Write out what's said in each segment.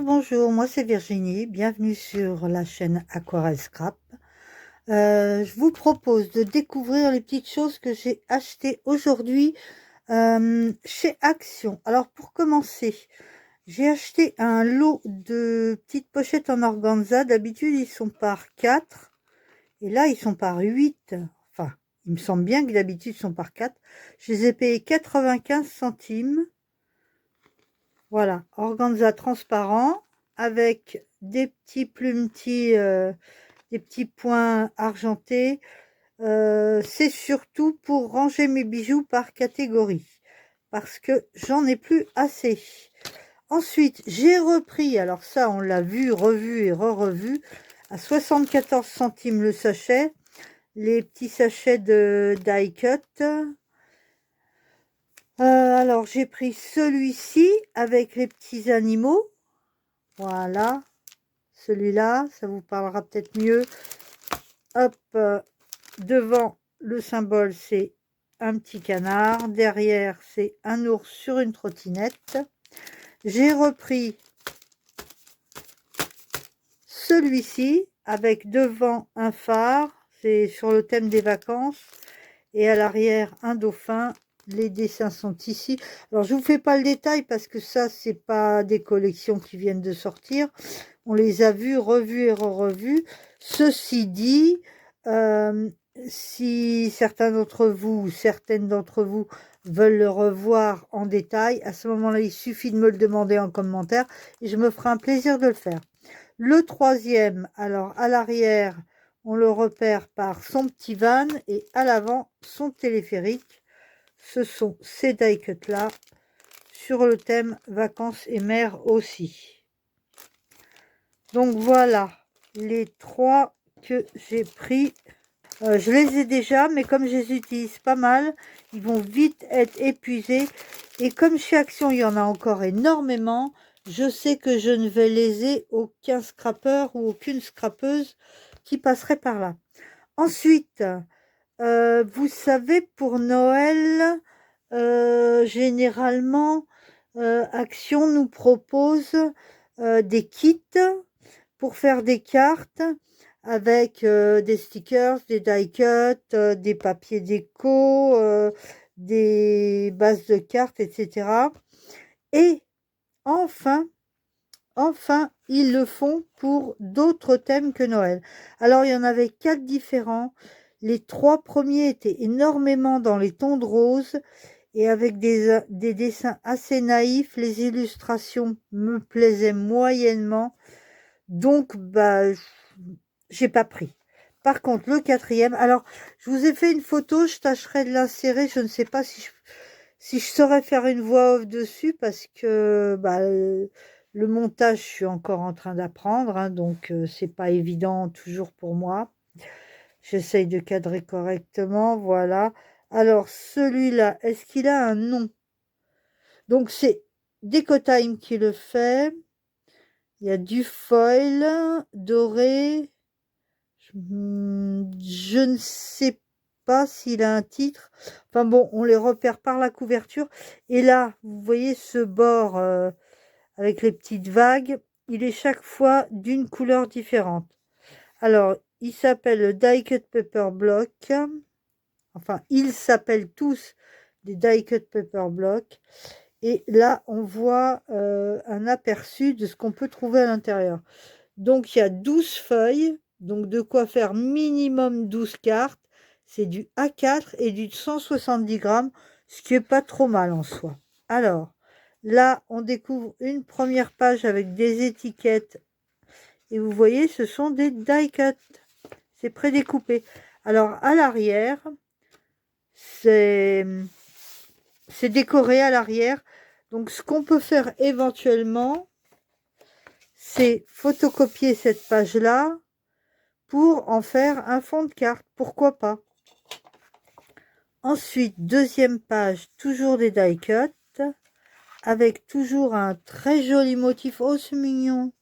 Bonjour, moi c'est Virginie, bienvenue sur la chaîne Aquarelle Scrap. Je vous propose de découvrir les petites choses que j'ai achetées aujourd'hui chez Action. Alors pour commencer, j'ai acheté un lot de petites pochettes en organza. D'habitude ils sont par 4 et là ils sont par 8. Enfin, il me semble bien que d'habitude ils sont par 4. Je les ai payés 95 centimes. Voilà, organza transparent avec des petits plumetis, des petits points argentés. C'est surtout pour ranger mes bijoux par catégorie, parce que j'en ai plus assez. Ensuite, j'ai repris, alors ça on l'a vu, revu et re-revu, à 74 centimes le sachet, les petits sachets de die cut. Alors j'ai pris celui-ci avec les petits animaux. Voilà, celui-là, ça vous parlera peut-être mieux. Hop, devant le symbole, c'est un petit canard. Derrière, c'est un ours sur une trottinette. J'ai repris celui-ci avec devant un phare. C'est sur le thème des vacances. Et à l'arrière, un dauphin. Les dessins sont ici. Alors, je vous fais pas le détail parce que ça, c'est pas des collections qui viennent de sortir. On les a vus, revus et re-revus. Ceci dit, si certains d'entre vous ou certaines d'entre vous veulent le revoir en détail, à ce moment-là, il suffit de me le demander en commentaire et je me ferai un plaisir de le faire. Le troisième, alors à l'arrière, on le repère par son petit van et à l'avant, son téléphérique. Ce sont ces die cuts là sur le thème vacances et mer aussi. Donc voilà les trois que j'ai pris. Je les ai déjà, mais comme je les utilise pas mal, ils vont vite être épuisés. Et comme chez Action, il y en a encore énormément, je sais que je ne vais léser aucun scrappeur ou aucune scrappeuse qui passerait par là. Ensuite, vous savez, pour Noël, généralement, Action nous propose des kits pour faire des cartes avec des stickers, des die cuts, des papiers déco, des bases de cartes, etc. Et enfin, ils le font pour d'autres thèmes que Noël. Alors, il y en avait 4 différents. Les 3 premiers étaient énormément dans les tons de rose et avec des dessins assez naïfs. Les illustrations me plaisaient moyennement. Donc, bah, j'ai pas pris. Par contre, le quatrième, alors, je vous ai fait une photo, je tâcherai de l'insérer. Je ne sais pas si je saurais faire une voix off dessus parce que bah, le montage, je suis encore en train d'apprendre, hein, donc c'est pas évident toujours pour moi. J'essaye de cadrer correctement, voilà. Alors, celui-là, est-ce qu'il a un nom? Donc, c'est Decotime qui le fait. Il y a du foil doré. Je ne sais pas s'il a un titre. Enfin bon, on les repère par la couverture. Et là, vous voyez ce bord avec les petites vagues. Il est chaque fois d'une couleur différente. Alors, il s'appelle le Die Cut Paper Block. Enfin, ils s'appellent tous des Die Cut Paper Block. Et là, on voit un aperçu de ce qu'on peut trouver à l'intérieur. Donc, il y a 12 feuilles. Donc, de quoi faire minimum 12 cartes. C'est du A4 et du 170 grammes, ce qui est pas trop mal en soi. Alors, là, on découvre une première page avec des étiquettes. Et vous voyez, ce sont des die cut. C'est prédécoupé. Alors, à l'arrière, c'est décoré à l'arrière. Donc, ce qu'on peut faire éventuellement, c'est photocopier cette page-là pour en faire un fond de carte. Pourquoi pas? Ensuite, deuxième page, toujours des die cut, avec toujours un très joli motif. Oh, c'est mignon!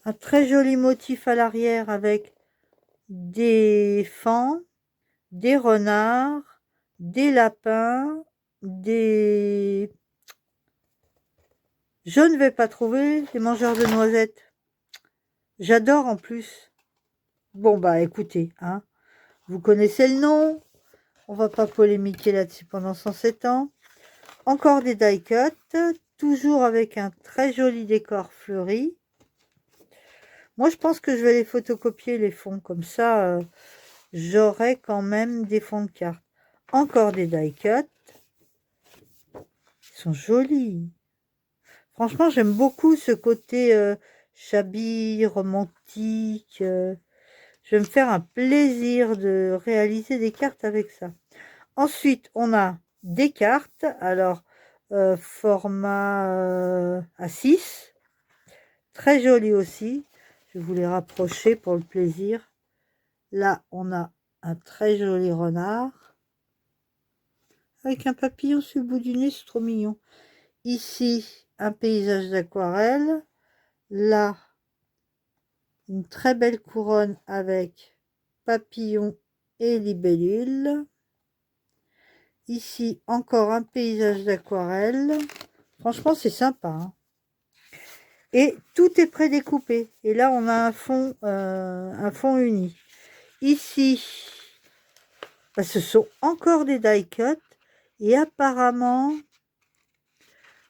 Un très joli motif à l'arrière avec des fans, des renards, des lapins, des Je ne vais pas trouver les mangeurs de noisettes. J'adore en plus. Bon, bah écoutez, hein, vous connaissez le nom. On va pas polémiquer là-dessus pendant 107 ans. Encore des die cuts, toujours avec un très joli décor fleuri. Moi, je pense que je vais les photocopier, les fonds. Comme ça, j'aurai quand même des fonds de cartes. Encore des die cuts. Ils sont jolis. Franchement, j'aime beaucoup ce côté shabby, romantique. Je vais me faire un plaisir de réaliser des cartes avec ça. Ensuite, on a des cartes. Alors, format A6. Très joli aussi. Je vais vous les rapprocher pour le plaisir. Là, on a un très joli renard. Avec un papillon sur le bout du nez, c'est trop mignon. Ici, un paysage d'aquarelle. Là, une très belle couronne avec papillon et libellule. Ici, encore un paysage d'aquarelle. Franchement, c'est sympa. Hein. Et tout est prédécoupé. Et là, on a un fond uni. Ici, bah, ce sont encore des die cuts. Et apparemment,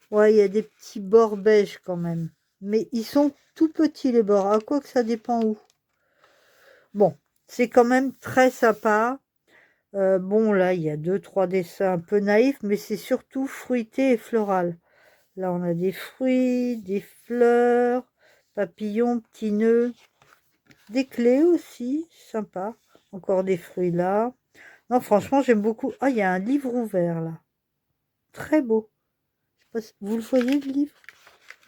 ouais, il y a des petits bords beige quand même. Mais ils sont tout petits les bords. À quoi que ça dépend où. Bon, c'est quand même très sympa. Bon, là, il y a 2-3 dessins un peu naïfs, mais c'est surtout fruité et floral. Là, on a des fruits, des fleurs, papillons, petits nœuds, des clés aussi, sympa. Encore des fruits là. Non, franchement, j'aime beaucoup. Ah, il y a un livre ouvert là. Très beau. Je sais pas si... Vous le voyez le livre?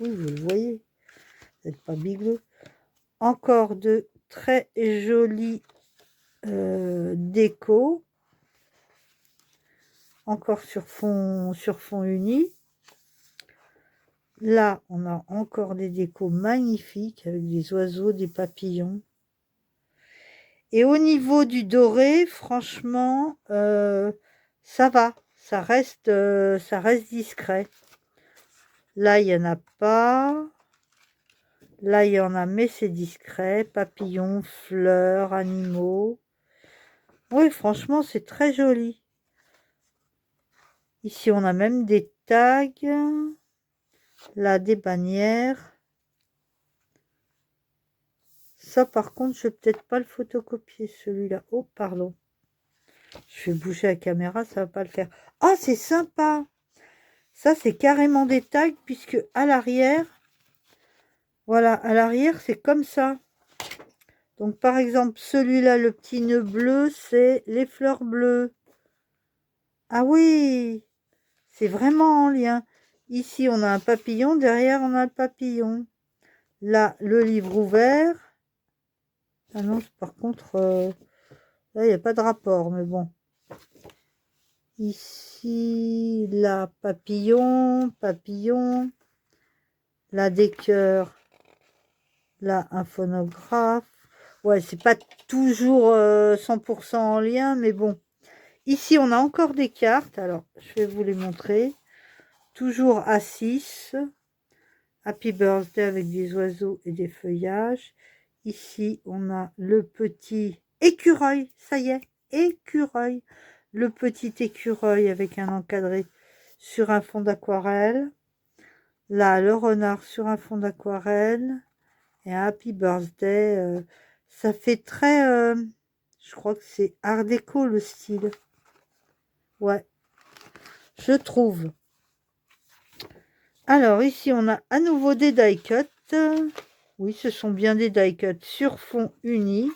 Oui, vous le voyez. Vous n'êtes pas bigleux. Encore de très jolis déco. Encore sur fond uni. Là, on a encore des décos magnifiques avec des oiseaux, des papillons. Et au niveau du doré, franchement, ça va. Ça reste discret. Là, il n'y en a pas. Là, il y en a, mais c'est discret. Papillons, fleurs, animaux. Oui, franchement, c'est très joli. Ici, on a même des tags. Là, des bannières. Ça, par contre, je vais peut-être pas le photocopier, celui-là. Oh, pardon. Je vais bouger la caméra, ça va pas le faire. Ah, c'est sympa. Ça, c'est carrément des tags, puisque à l'arrière, voilà, à l'arrière, c'est comme ça. Donc, par exemple, celui-là, le petit nœud bleu, c'est les fleurs bleues. Ah oui, c'est vraiment en lien. Ici, on a un papillon. Derrière, on a le papillon. Là, le livre ouvert. Ah non, par contre, là, il n'y a pas de rapport, mais bon. Ici, là, papillon, papillon. Là, des cœurs. Là, un phonographe. Ouais, c'est pas toujours 100% en lien, mais bon. Ici, on a encore des cartes. Alors, je vais vous les montrer. Toujours A6. Happy Birthday avec des oiseaux et des feuillages. Ici, on a le petit écureuil. Ça y est, écureuil. Le petit écureuil avec un encadré sur un fond d'aquarelle. Là, le renard sur un fond d'aquarelle. Et un Happy Birthday. Ça fait très... je crois que c'est art déco le style. Ouais, je trouve. Alors, ici, on a à nouveau des die cuts. Oui, ce sont bien des die cuts sur fond uni.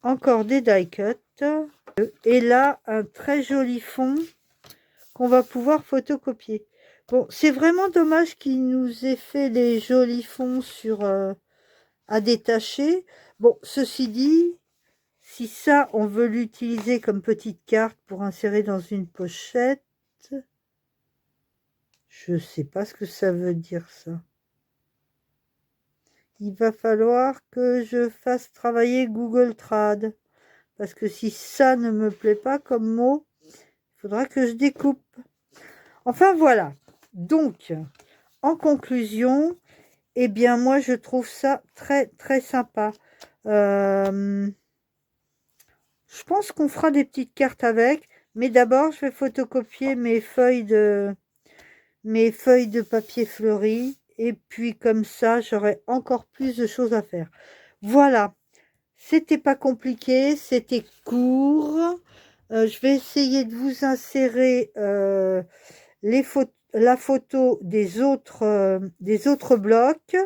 Encore des die cuts. Et là, un très joli fond qu'on va pouvoir photocopier. Bon, c'est vraiment dommage qu'il nous ait fait des jolis fonds sur à détacher. Bon, ceci dit, si ça, on veut l'utiliser comme petite carte pour insérer dans une pochette, je sais pas ce que ça veut dire ça. Il va falloir que je fasse travailler Google Trad. Parce que si ça ne me plaît pas comme mot, il faudra que je découpe. Enfin voilà. Donc, en conclusion, eh bien, moi, je trouve ça très, très sympa. Je pense qu'on fera des petites cartes avec, mais d'abord, je vais photocopier mes feuilles de papier fleuri, et puis comme ça, j'aurai encore plus de choses à faire. Voilà, c'était pas compliqué, c'était court. Je vais essayer de vous insérer la photo des autres blocs.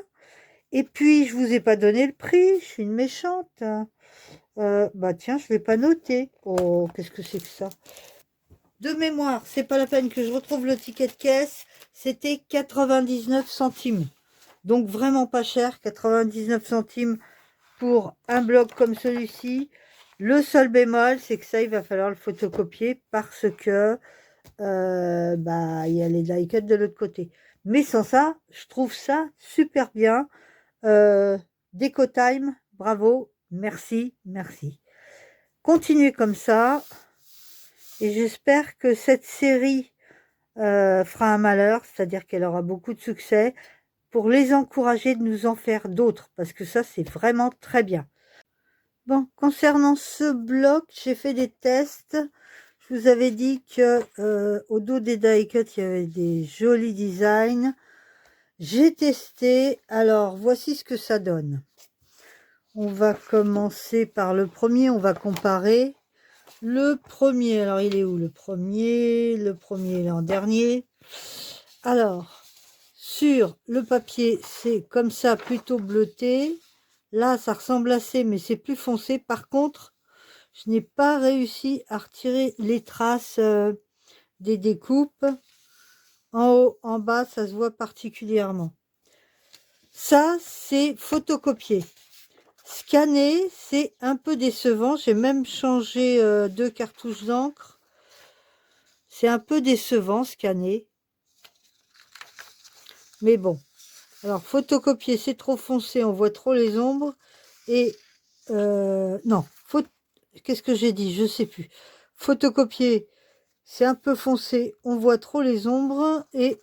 Et puis, je vous ai pas donné le prix, je suis une méchante. Bah tiens, je vais pas noter. Oh, qu'est-ce que c'est que ça? De mémoire, c'est pas la peine que je retrouve le ticket de caisse. C'était 99 centimes. Donc vraiment pas cher, 99 centimes pour un bloc comme celui-ci. Le seul bémol, c'est que ça, il va falloir le photocopier parce que bah, il y a les die cuts de l'autre côté. Mais sans ça, je trouve ça super bien. Déco Time, bravo, merci, merci. Continuez comme ça. Et j'espère que cette série fera un malheur, c'est-à-dire qu'elle aura beaucoup de succès, pour les encourager de nous en faire d'autres, parce que ça, c'est vraiment très bien. Bon, concernant ce bloc, j'ai fait des tests. Je vous avais dit que au dos des die cuts, il y avait des jolis designs. J'ai testé, alors voici ce que ça donne. On va commencer par le premier, on va comparer. Le premier, alors il est où le premier? Le premier, il est en dernier. Alors, sur le papier, c'est comme ça, plutôt bleuté. Là, ça ressemble assez, mais c'est plus foncé. Par contre, je n'ai pas réussi à retirer les traces des découpes. En haut, en bas, ça se voit particulièrement. Ça, c'est photocopié. Scanner, c'est un peu décevant. J'ai même changé 2 cartouches d'encre. C'est un peu décevant, scanner. Mais bon. Alors, photocopier, c'est trop foncé. On voit trop les ombres. Et non, qu'est-ce que j'ai dit? Je sais plus. Photocopier, c'est un peu foncé. On voit trop les ombres. Et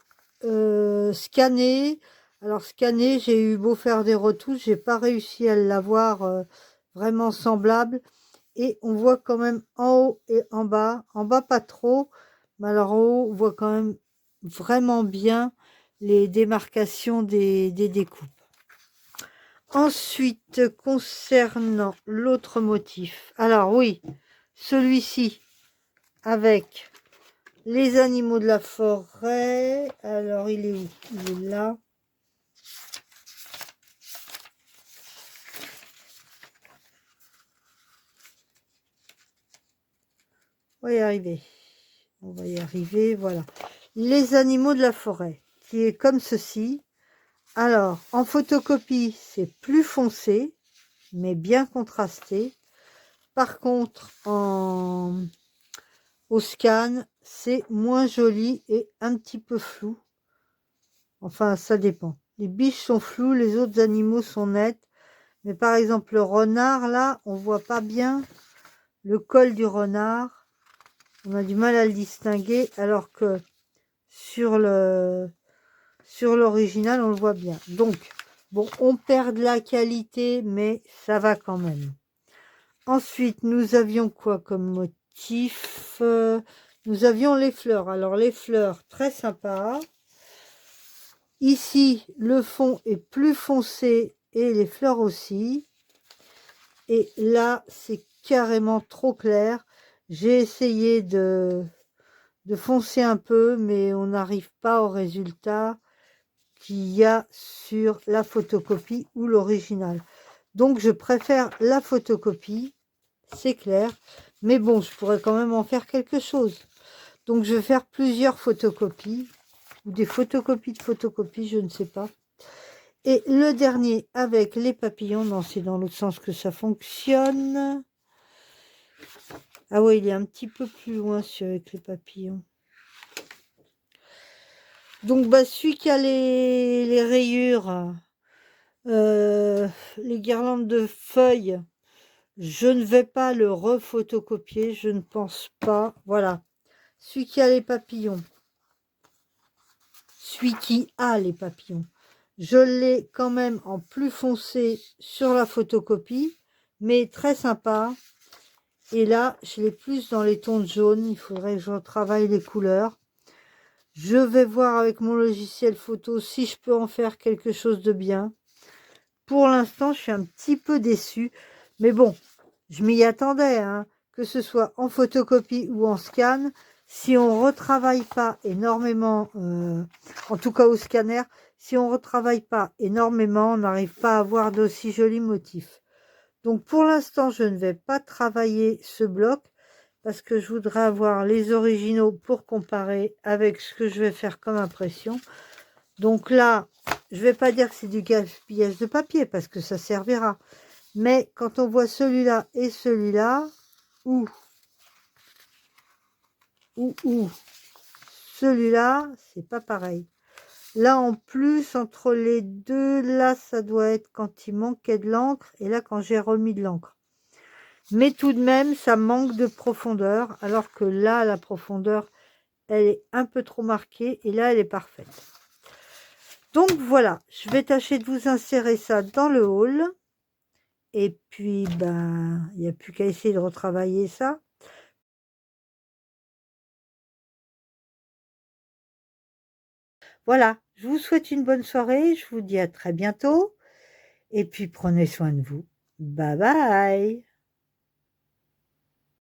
scanner. Alors, scanner, j'ai eu beau faire des retouches. J'ai pas réussi à l'avoir vraiment semblable. Et on voit quand même en haut et en bas. En bas, pas trop. Mais alors en haut, on voit quand même vraiment bien les démarcations des découpes. Ensuite, concernant l'autre motif. Alors oui, celui-ci avec les animaux de la forêt. Alors il est où? Il est là. On va y arriver. On va y arriver, voilà. Les animaux de la forêt, qui est comme ceci. Alors, en photocopie, c'est plus foncé, mais bien contrasté. Par contre, au scan, c'est moins joli et un petit peu flou. Enfin, ça dépend. Les biches sont floues, les autres animaux sont nets. Mais par exemple, le renard, là, on voit pas bien le col du renard. On a du mal à le distinguer, alors que sur l'original, on le voit bien. Donc, bon, on perd de la qualité, mais ça va quand même. Ensuite, nous avions quoi comme motif? Nous avions les fleurs. Alors, les fleurs, très sympa. Ici, le fond est plus foncé et les fleurs aussi. Et là, c'est carrément trop clair. J'ai essayé de foncer un peu, mais on n'arrive pas au résultat qu'il y a sur la photocopie ou l'original. Donc, je préfère la photocopie, c'est clair. Mais bon, je pourrais quand même en faire quelque chose. Donc, je vais faire plusieurs photocopies, ou des photocopies de photocopies, je ne sais pas. Et le dernier avec les papillons, non, c'est dans l'autre sens que ça fonctionne. Ah ouais, il est un petit peu plus loin celui avec les papillons. Donc, bah, celui qui a les rayures, les guirlandes de feuilles, je ne vais pas le refotocopier, je ne pense pas. Voilà. Celui qui a les papillons. celui qui a les papillons. Je l'ai quand même en plus foncé sur la photocopie, mais très sympa. Et là, je l'ai plus dans les tons de jaune. Il faudrait que je retravaille les couleurs. Je vais voir avec mon logiciel photo si je peux en faire quelque chose de bien. Pour l'instant, je suis un petit peu déçue. Mais bon, je m'y attendais, hein, que ce soit en photocopie ou en scan. Si on ne retravaille pas énormément, en tout cas au scanner, si on ne retravaille pas énormément, on n'arrive pas à avoir d'aussi jolis motifs. Donc pour l'instant, je ne vais pas travailler ce bloc parce que je voudrais avoir les originaux pour comparer avec ce que je vais faire comme impression. Donc là, je ne vais pas dire que c'est du gaspillage de papier parce que ça servira. Mais quand on voit celui-là et celui-là, ou celui-là, c'est pas pareil. Là, en plus, entre les deux, là, ça doit être quand il manquait de l'encre et là, quand j'ai remis de l'encre. Mais tout de même, ça manque de profondeur, alors que là, la profondeur, elle est un peu trop marquée et là, elle est parfaite. Donc voilà, je vais tâcher de vous insérer ça dans le haul. Et puis, ben, il n'y a plus qu'à essayer de retravailler ça. Voilà, je vous souhaite une bonne soirée, je vous dis à très bientôt. Et puis, prenez soin de vous. Bye bye.